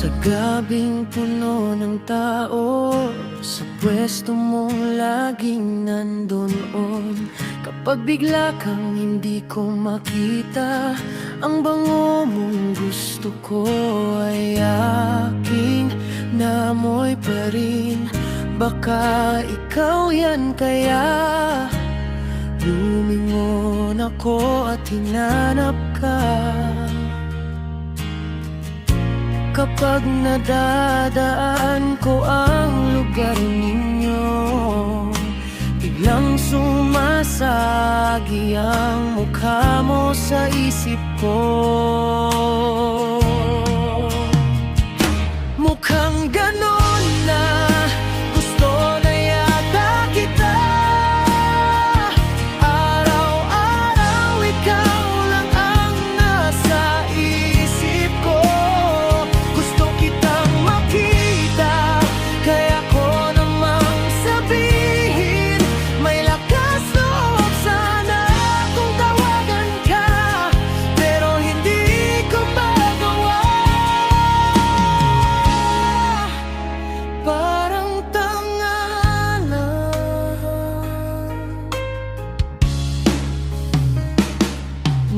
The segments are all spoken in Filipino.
Sa gabing puno ng tao, sa pwesto mong laging nandoon. Kapag bigla kang hindi ko makita, ang bango mong gusto ko ay aking naamoy pa rin. Baka ikaw yan kaya lumingon ako at hinanap ka. Kapag nadadaan ko ang lugar ninyo, biglang sumasagi ang mukha mo sa isip ko. Mukhang ganon na gusto na yata kita. Araw-araw ikaw lang ang nasa isip ko. Gusto kitang makita, kaya ko namang sabihin, may lakas loob sana kung tawagan ka, pero hindi ko magawa. Parang tanga na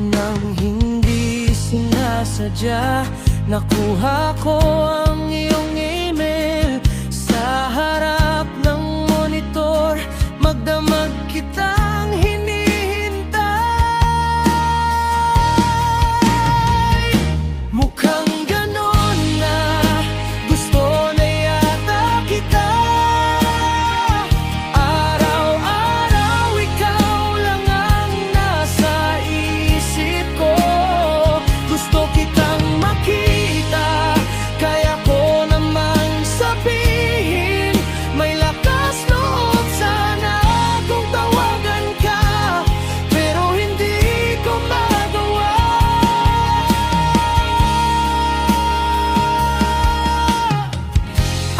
nang hindi sinasadya, nakuha ko ang iyong email sa harap ng monitor. Magdamag kitang hinihintay. Mukhang ganon na gusto na yata kita. Araw-araw ikaw lang ang nasa isip ko. Gusto kitang makita, kaya ko namang sabihin, may lakas loob sana kung tawagan ka, pero hindi ko magawa.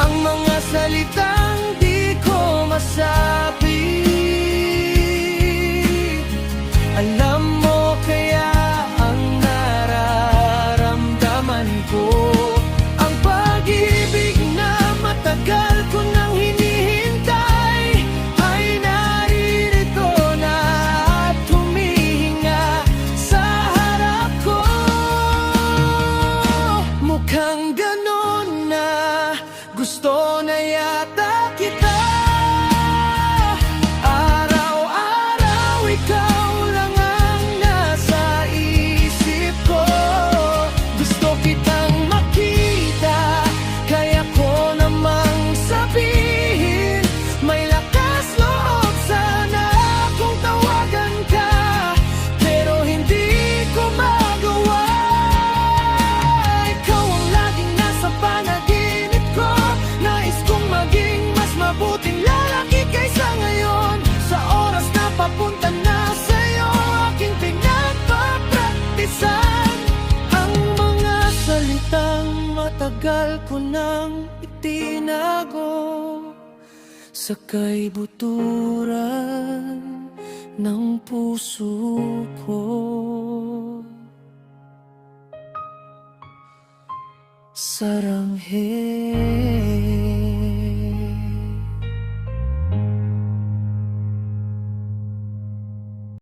Ang mga salitang di ko masabi, alam mo kaya ang nararamdaman ko. Ang pag-ibig na matagal ko nang hinihintay ay naririto na at humihinga sa harap ko. Mukhang ganon na gusto na yata kita. Araw-araw ikaw lang ang nasa isip ko. Gusto kitang makita, kaya ko namang sabihin, may lakas loob sana kung tawagan ka, pero hindi ko magawa. Ikaw ang laging nasa panaginip ko. Nais kong maging mas mabuting lalaki kaysa ngayon. Sa oras na papunta na sa'yo, aking pinagpapraktisan ang mga salitang matagal ko nang itinago sa kaibuturan ng puso ko. Saranghe.